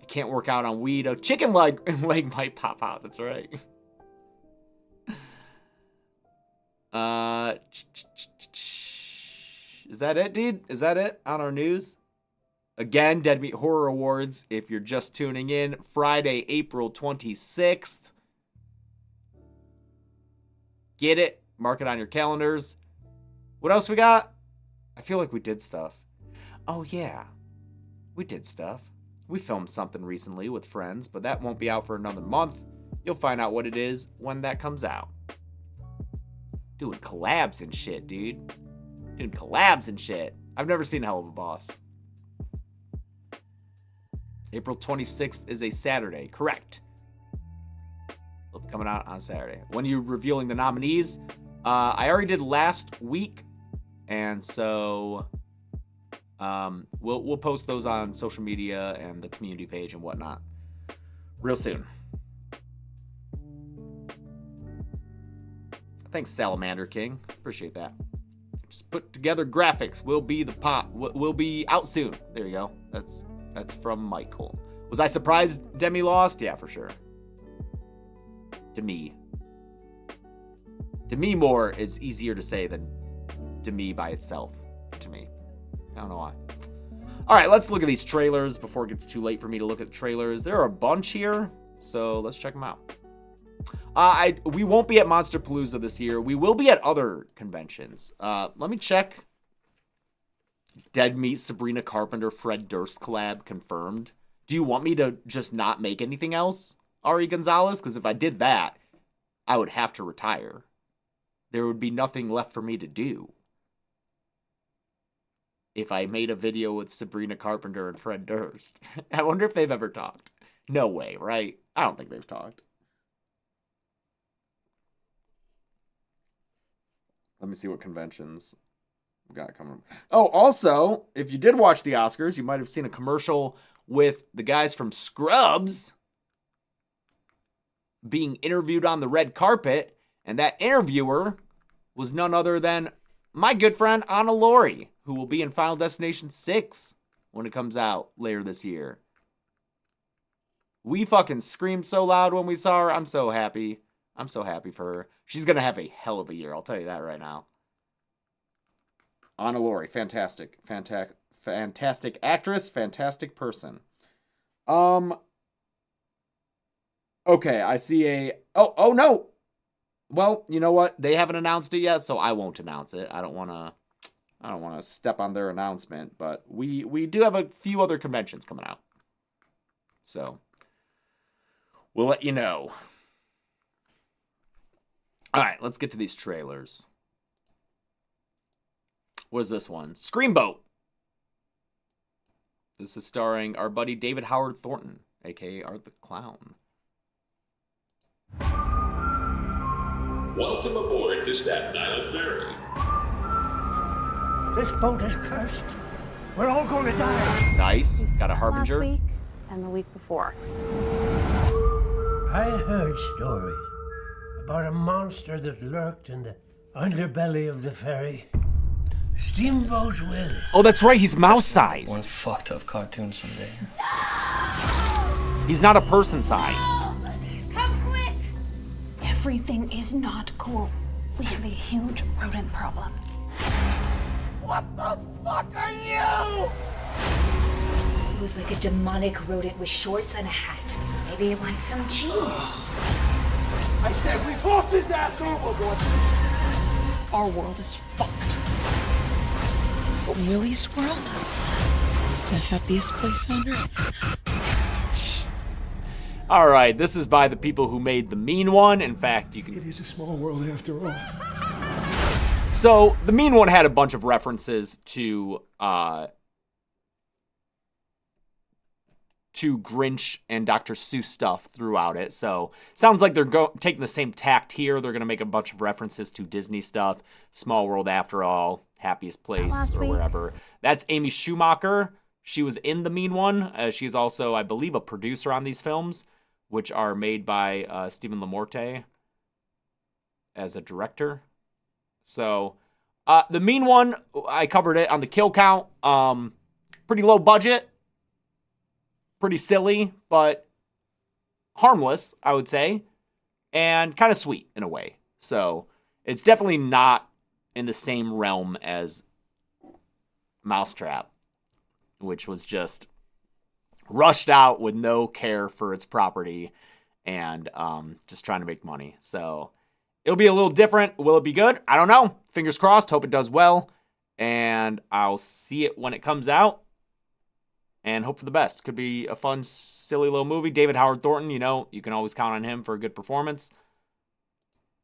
You can't work out on weed. A chicken leg might pop out. That's right. Is that it, dude? Is that it on our news? Again, Dead Meat Horror Awards, if you're just tuning in, Friday, April 26th. Get it. Mark it on your calendars. What else we got? I feel like we did stuff. Oh, yeah. We did stuff. We filmed something recently with friends, but that won't be out for another month. You'll find out what it is when that comes out. Doing collabs and shit, dude. Doing collabs and shit. I've never seen Hell of a Boss. April 26th is a Saturday. Correct. It'll be coming out on Saturday. When are you revealing the nominees? I already did last week. And so we'll post those on social media and the community page and whatnot real soon. Thanks, Salamander King. Appreciate that. Just put together graphics. Will be the pop. Will be out soon. There you go. That's from Michael. Was I surprised Demi lost? Yeah, for sure. Demi. Demi Moore is easier to say than Demi by itself to me. I don't know why. All right, let's look at these trailers before it gets too late for me to look at the trailers. There are a bunch here, so let's check them out. We won't be at Monsterpalooza this year. We will be at other conventions. Let me check. Dead Meat, Sabrina Carpenter, Fred Durst collab confirmed. Do you want me to just not make anything else, Ari Gonzalez? Because if I did that, I would have to retire. There would be nothing left for me to do if I made a video with Sabrina Carpenter and Fred Durst. I wonder if they've ever talked. No way, right? I don't think they've talked. Let me see what conventions we've got coming. Oh, also, if you did watch the Oscars, you might have seen a commercial with the guys from Scrubs being interviewed on the red carpet, and that interviewer was none other than my good friend Anna Laurie, who will be in Final Destination 6 when it comes out later this year. We fucking screamed so loud when we saw her. I'm so happy. I'm so happy for her. She's going to have a hell of a year. I'll tell you that right now. Anna Laurie, fantastic. Fantastic actress, fantastic person. Okay, I see a... Oh, no! Well, you know what? They haven't announced it yet, so I won't announce it. I don't want to step on their announcement, but we do have a few other conventions coming out. So, we'll let you know. All right, let's get to these trailers. What is this one? Screamboat. This is starring our buddy David Howard Thornton, a.k.a. Art the Clown. Welcome aboard the Staten Island Ferry. This boat is cursed. We're all going to die. Nice. Got a harbinger. Last week and the week before. I heard stories about a monster that lurked in the underbelly of the ferry. Steamboat Willie. Oh, that's right. He's mouse-sized. One fucked up cartoon someday. He's not a person-sized. Come quick! Everything is not cool. We have a huge rodent problem. What the fuck are you? It was like a demonic rodent with shorts and a hat. Maybe it wants some cheese. I said we tossed his ass overboard. Our world is fucked. But Willie's world is the happiest place on earth. All right, this is by the people who made The Mean One. In fact, you can... It is a small world after all. So, The Mean One had a bunch of references to Grinch and Dr. Seuss stuff throughout it. So, sounds like they're taking the same tact here. They're going to make a bunch of references to Disney stuff. Small World After All, Happiest Place, or wherever. That's Amy Schumacher. She was in The Mean One. She's also, I believe, a producer on these films, which are made by Stephen LaMorte as a director. So, The Mean One, I covered it on the kill count. Pretty low budget. Pretty silly, but harmless, I would say. And kind of sweet in a way. So, it's definitely not in the same realm as Mousetrap, which was just rushed out with no care for its property and just trying to make money. So it'll be a little different. Will it be good? I don't know. Fingers crossed. Hope it does well. And I'll see it when it comes out and hope for the best. Could be a fun, silly little movie. David Howard Thornton, you know, you can always count on him for a good performance.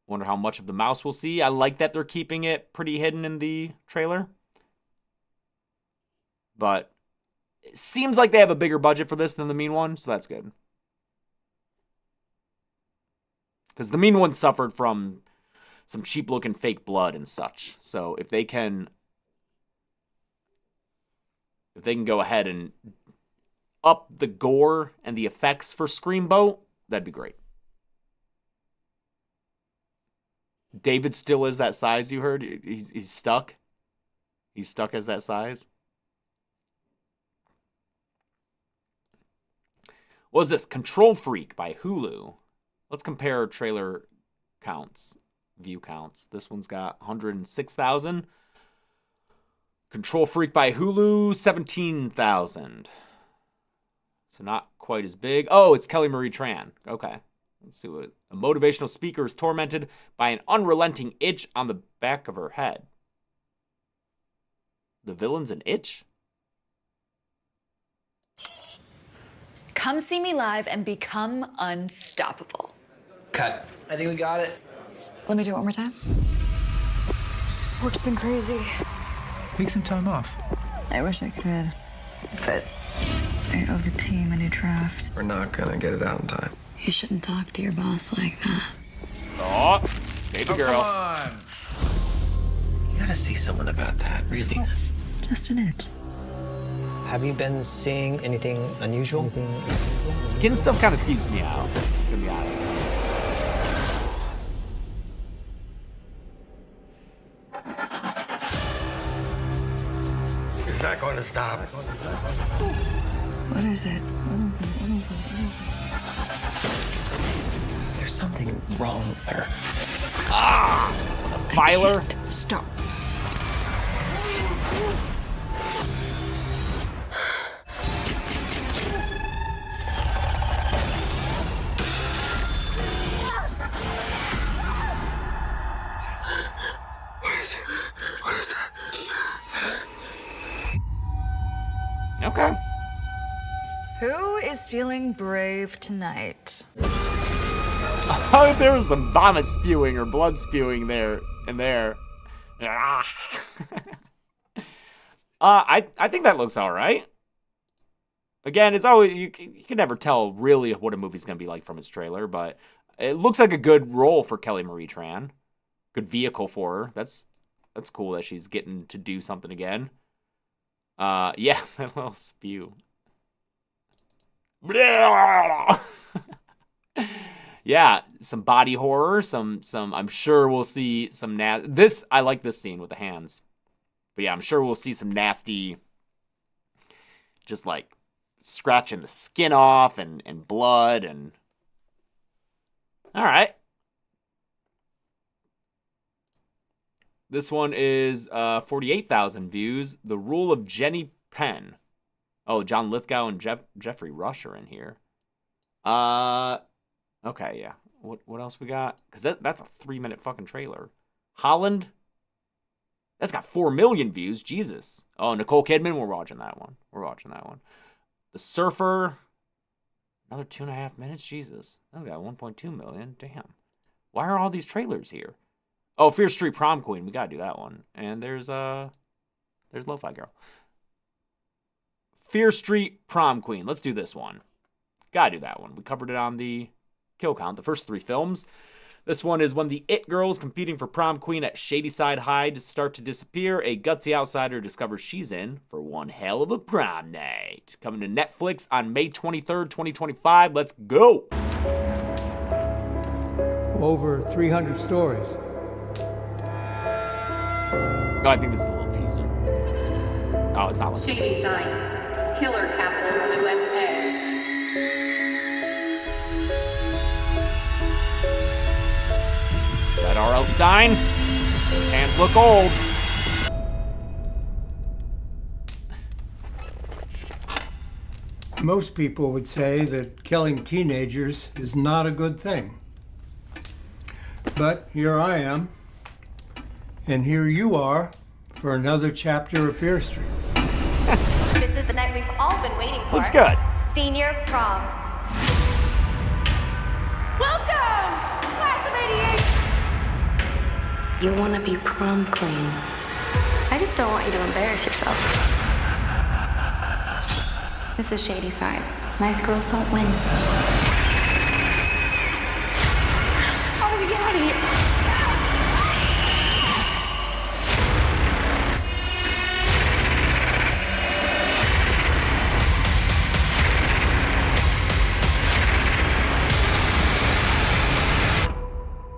Wonder how much of the mouse we'll see. I like that they're keeping it pretty hidden in the trailer. But it seems like they have a bigger budget for this than The Mean One, so that's good. Because The Mean One suffered from some cheap-looking fake blood and such. So if they can go ahead and up the gore and the effects for Screamboat, that'd be great. David still is that size you heard? He's stuck? He's stuck as that size. What was this? Control Freak by Hulu. Let's compare trailer counts, view counts. This one's got 106,000. Control Freak by Hulu, 17,000. So not quite as big. Oh, it's Kelly Marie Tran. Okay. Let's see what... A motivational speaker is tormented by an unrelenting itch on the back of her head. The villain's an itch? Come see me live and become unstoppable. Cut. I think we got it. Let me do it one more time. Work's been crazy. Take some time off. I wish I could, but I owe the team a new draft. We're not gonna get it out in time. You shouldn't talk to your boss like that. Oh, baby girl. Come on. You gotta see someone about that, really. Just an itch. Have you been seeing anything unusual? Skin stuff kind of skeeves me out, to be honest. It's not going to stop. What is it? There's something wrong with her. Filer. Stop. What is that? Okay. Who is feeling brave tonight? Oh, there was some vomit spewing or blood spewing there and there. I think that looks all right. Again, it's always you can never tell really what a movie's gonna be like from its trailer, but it looks like a good role for Kelly Marie Tran. Good vehicle for her. That's cool that she's getting to do something again. Yeah, that little spew. Yeah, some body horror, some I'm sure we'll see some I like this scene with the hands. But yeah, I'm sure we'll see some nasty just like scratching the skin off and blood and all right. This one is 48,000 views. The Rule of Jenny Penn. Oh, John Lithgow and Jeffrey Rush are in here. Okay, yeah. What else we got? Because that's a 3-minute fucking trailer. Holland. That's got 4 million views. Jesus. Oh, Nicole Kidman. We're watching that one. The Surfer. Another 2.5 minutes. Jesus. That's got 1.2 million. Damn. Why are all these trailers here? Oh, Fear Street Prom Queen. We gotta do that one. And there's Lo-Fi Girl. Fear Street Prom Queen. Let's do this one. Gotta do that one. We covered it on the kill count, the first 3 films. This one is when the It girls competing for prom queen at Shadyside High start to disappear. A gutsy outsider discovers she's in for one hell of a prom night. Coming to Netflix on May 23rd, 2025. Let's go. Over 300 stories. Oh, I think this is a little teaser. Oh, it's not like Shadyside, killer capital USA. Is that R.L. Stein? His hands look old. Most people would say that killing teenagers is not a good thing. But here I am, and here you are for another chapter of Fear Street. This is the night we've all been waiting for. Looks good. Senior prom. Welcome, class of '88. You want to be prom queen. I just don't want you to embarrass yourself. This is Shadyside. Nice girls don't win. How do we get out of here?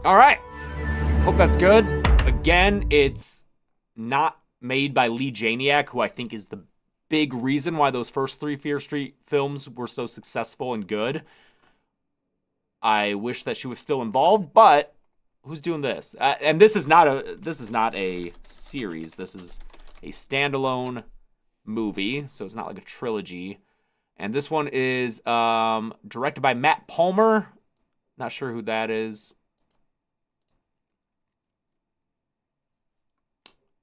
All right. Hope that's good. Again, it's not made by Lee Janiak, who I think is the big reason why those first 3 Fear Street films were so successful and good. I wish that she was still involved, but who's doing this? And this is not a series. This is a standalone movie, so it's not like a trilogy. And this one is directed by Matt Palmer. Not sure who that is.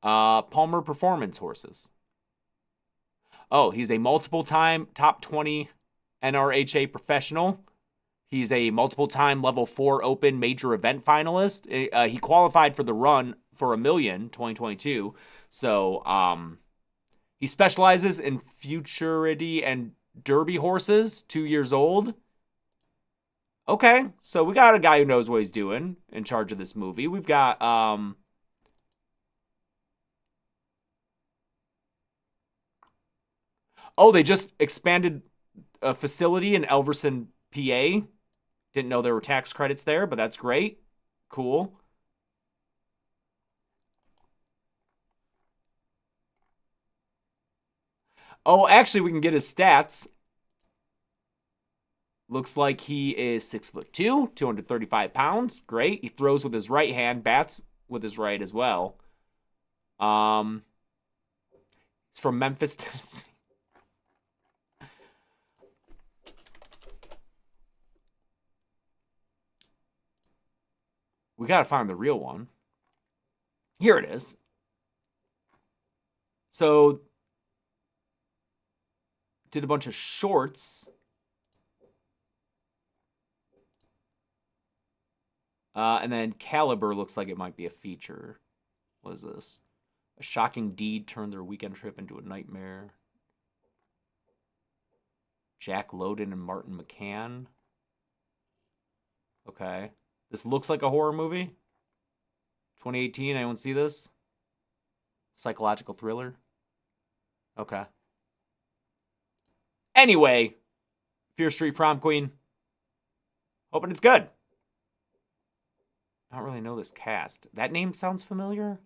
Palmer Performance Horses. Oh, he's a multiple-time top 20 NRHA professional. He's a multiple-time level 4 open major event finalist. He qualified for the run for $1 million 2022. So he specializes in futurity and derby horses, 2 years old. Okay, so we got a guy who knows what he's doing in charge of this movie. We've got oh, they just expanded a facility in Elverson, PA. Didn't know there were tax credits there, but that's great. Cool. Oh, actually, we can get his stats. Looks like he is 6'2", 235 pounds. Great. He throws with his right hand, bats with his right as well. He's from Memphis, Tennessee. We gotta find the real one. Here it is. So, did a bunch of shorts. And then Caliber looks like it might be a feature. What is this? A shocking deed turned their weekend trip into a nightmare. Jack Lowden and Martin McCann. Okay. This looks like a horror movie. 2018, anyone see this? Psychological thriller. Okay. Anyway, Fear Street Prom Queen. Hoping it's good. I don't really know this cast. That name sounds familiar.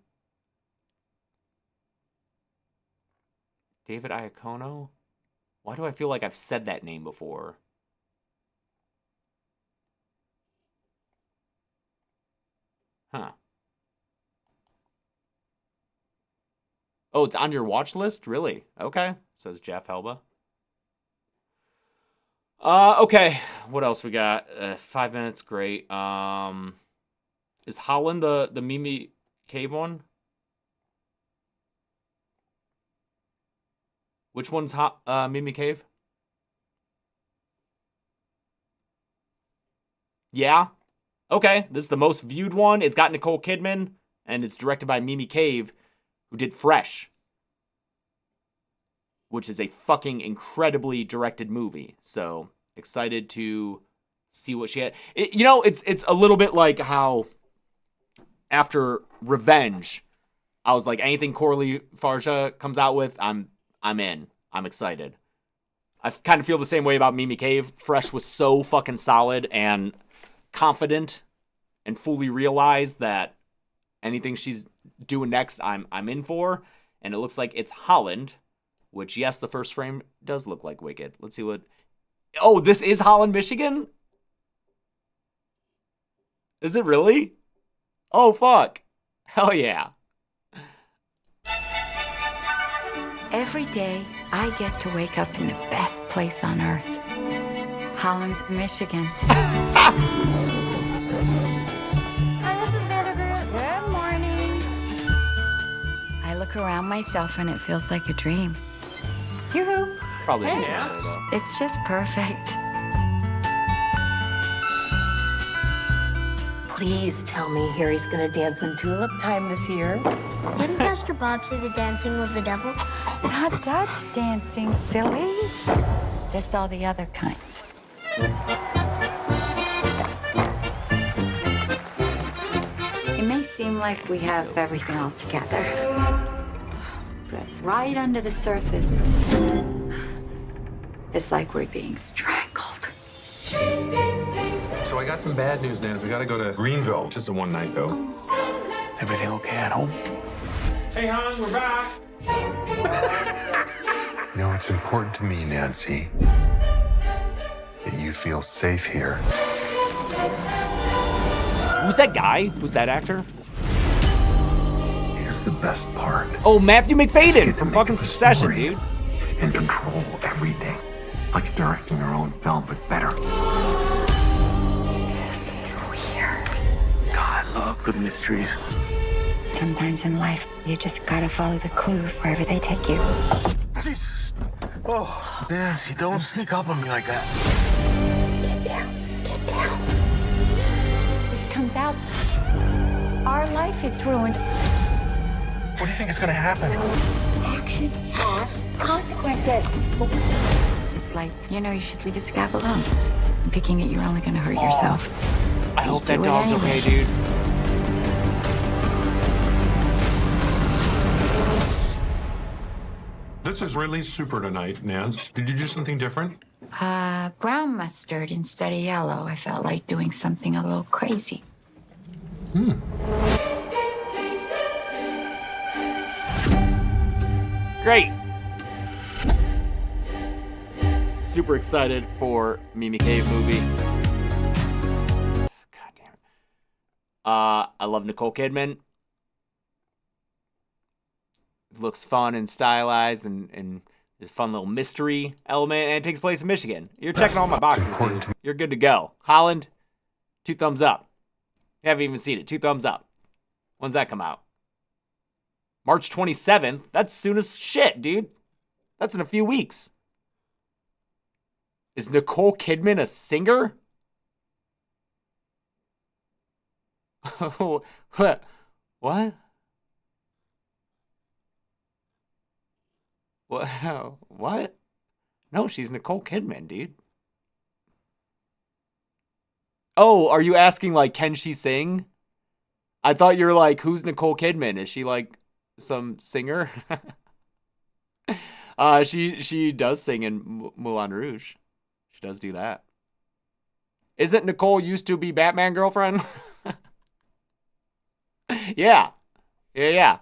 David Iacono? Why do I feel like I've said that name before? Huh. Oh, it's on your watch list? Really? Okay, says Jeff Helba. Okay. What else we got? 5 minutes, great. Is Holland the Mimi Cave one? Which one's Mimi Cave? Yeah. Okay, this is the most viewed one. It's got Nicole Kidman, and it's directed by Mimi Cave, who did Fresh, which is a fucking incredibly directed movie. So, excited to see what she had. It's a little bit like how after Revenge, I was like, anything Coralie Farja comes out with, I'm in. I'm excited. I kind of feel the same way about Mimi Cave. Fresh was so fucking solid and confident and fully realized that anything she's doing next, I'm in for. And it looks like it's Holland, which, yes, the first frame does look like Wicked. Let's see what... Oh, this is Holland, Michigan? Is it really? Oh, fuck. Hell yeah. Every day, I get to wake up in the best place on earth. Holland, Michigan. Hi, Mrs. Vandergroot. Good morning. I look around myself and it feels like a dream. Yoo-hoo. Probably Hey. Canada. It's just perfect. Please tell me Harry's gonna dance in Tulip Time this year. Didn't Pastor Bob say the dancing was the devil? Not Dutch dancing, silly. Just all the other kinds. It may seem like we have everything all together, but right under the surface, it's like we're being strangled. So I got some bad news, Nance. We gotta go to Greenville. Just a one night though. Everything okay at home? Hey, hon, we're back. You know, it's important to me, Nancy, that you feel safe here. Who's that guy? Who's that actor? Here's the best part. Oh, Matthew McFadden from fucking Succession, dude. And control everything. Like directing your own film, but better. This is weird. God, I love good mysteries. Sometimes in life, you just gotta follow the clues wherever they take you. Jesus. Oh, Nancy, don't sneak up on me like that. Get down. Get down. This comes out. Our life is ruined. What do you think is gonna happen? Actions have consequences. It's like, you know, you should leave a scab alone. Picking it, you're only gonna hurt yourself. I hope that do it dog's anyway. okay, dude. This is really super tonight, Nance. Did you do something different? Brown mustard instead of yellow. I felt like doing something a little crazy. Great. Super excited for Mimi Cave movie. God damn it. I love Nicole Kidman. It looks fun and stylized, and there's a fun little mystery element, and it takes place in Michigan. You're checking all my boxes, dude. You're good to go. Holland, 2 thumbs up. You haven't even seen it. 2 thumbs up. When's that come out? March 27th? That's soon as shit, dude. That's in a few weeks. Is Nicole Kidman a singer? What? What? What? No, she's Nicole Kidman, dude. Oh, are you asking, like, can she sing? I thought you were like, who's Nicole Kidman? Is she, like, some singer? She does sing in Moulin Rouge. She does do that. Isn't Nicole used to be Batman girlfriend? Yeah. Yeah.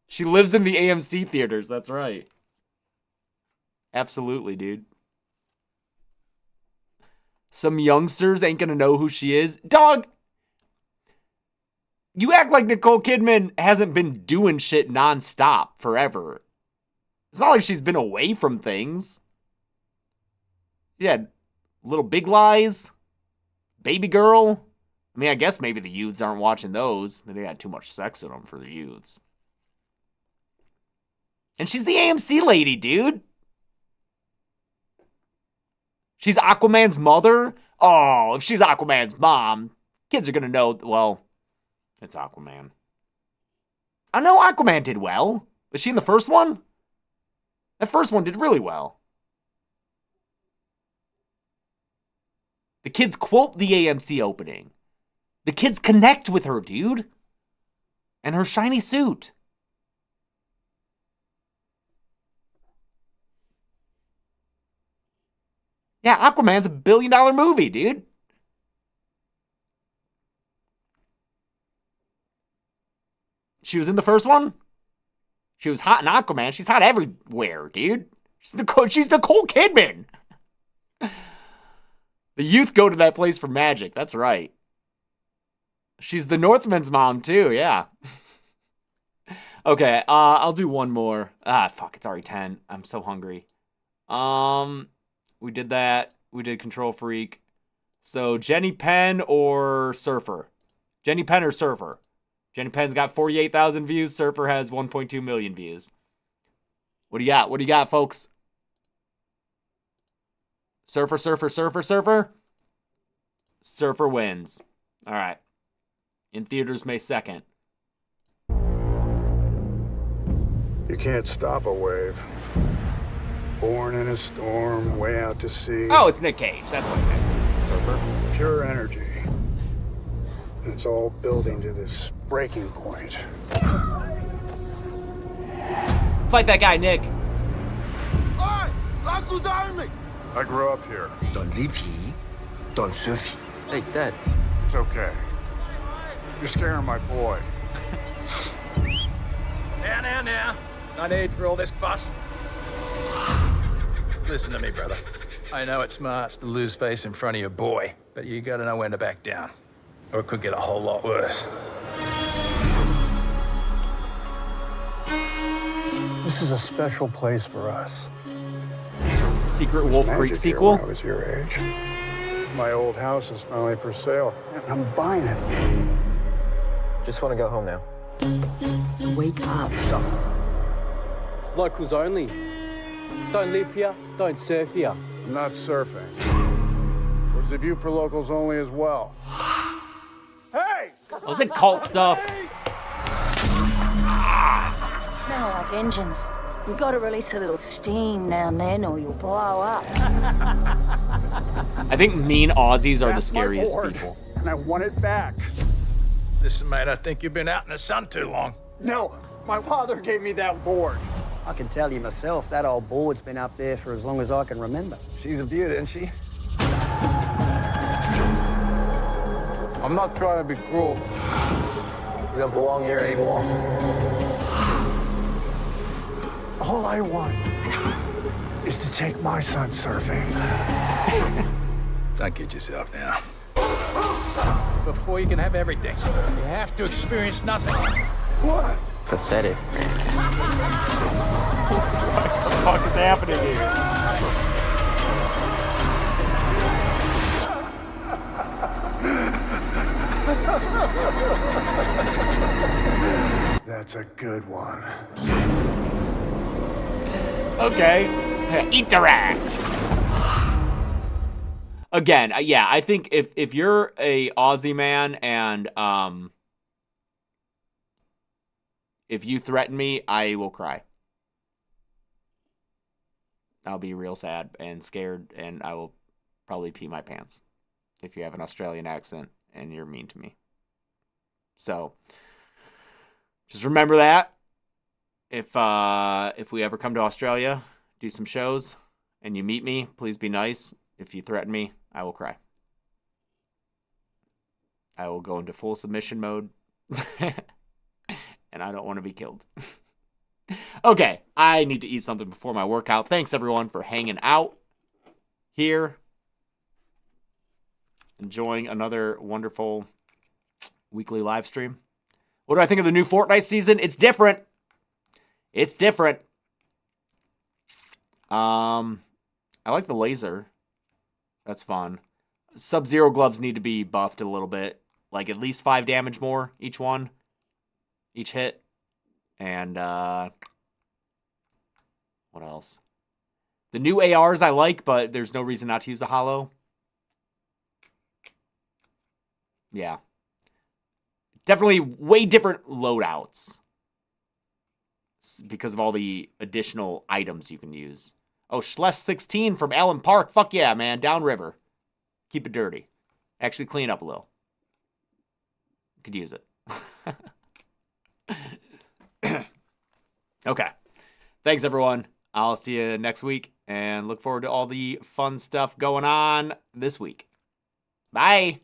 She lives in the AMC theaters. That's right. Absolutely, dude. Some youngsters ain't gonna know who she is. Dog! You act like Nicole Kidman hasn't been doing shit nonstop forever. It's not like she's been away from things. Yeah, Little Big Lies, Baby Girl. I mean, I guess maybe the youths aren't watching those. They got too much sex in them for the youths. And she's the AMC lady, dude. She's Aquaman's mother? Oh, if she's Aquaman's mom, kids are gonna know, well, it's Aquaman. I know Aquaman did well. Was she in the first one? That first one did really well. The kids quote the AMC opening. The kids connect with her, dude. And her shiny suit. Yeah, Aquaman's $1 billion movie, dude. She was in the first one. She was hot in Aquaman. She's hot everywhere, dude. She's Nicole Kidman. The youth go to that place for magic. That's right. She's the Northman's mom, too. Yeah. Okay, I'll do one more. Fuck, it's already 10. I'm so hungry. We did that. We did Control Freak. So, Jenny Penn or Surfer? Jenny Penn or Surfer? Jenny Penn's got 48,000 views. Surfer has 1.2 million views. What do you got? What do you got, folks? Surfer. Surfer wins. All right. In theaters May 2nd. You can't stop a wave. Born in a storm, way out to sea. Oh, it's Nick Cage. That's what's missing. Surfer. Pure energy. And it's all building to this breaking point. Fight that guy, Nick. I grew up here. Don't live here. Don't Sophie. Hey, Dad. It's okay. You're scaring my boy. Now. No need for all this fuss. Listen to me, brother. I know it's smart to lose face in front of your boy, but you gotta know when to back down, or it could get a whole lot worse. This is a special place for us. Secret Wolf Creek sequel? When I was your age. My old house is finally for sale, and I'm buying it. Just want to go home now. Wake up. Locals only. Don't live here, don't surf here. I'm not surfing. There's a view for locals only as well. Hey! Was it cult stuff? Men are like engines. You've got to release a little steam now and then or you'll blow up. I think mean Aussies are the That's my scariest board, people. And I want it back. Listen, mate, I think you've been out in the sun too long. No, my father gave me that board. I can tell you myself, that old board's been up there for as long as I can remember. She's a beaut, isn't she? I'm not trying to be cruel. We don't belong here anymore. All I want is to take my son surfing. Don't kid yourself now. Before you can have everything, you have to experience nothing. What? Pathetic. What the fuck is happening here? That's a good one. Okay. Interact. Again, yeah, I think if you're a Aussie man and if you threaten me, I will cry. I'll be real sad and scared, and I will probably pee my pants if you have an Australian accent and you're mean to me. So just remember that. If we ever come to Australia, do some shows, and you meet me, please be nice. If you threaten me, I will cry. I will go into full submission mode. And I don't want to be killed. Okay, I need to eat something before my workout. Thanks, everyone, for hanging out here. Enjoying another wonderful weekly live stream. What do I think of the new Fortnite season? It's different. It's different. I like the laser. That's fun. Sub-Zero gloves need to be buffed a little bit. Like at least 5 damage more each one. Each hit. And what else? The new ARs I like, but there's no reason not to use a holo. Yeah. Definitely way different loadouts. Because of all the additional items you can use. Oh, Schless 16 from Allen Park. Fuck yeah, man. Downriver. Keep it dirty. Actually clean up a little. Could use it. Okay. Thanks, everyone. I'll see you next week. And look forward to all the fun stuff going on this week. Bye.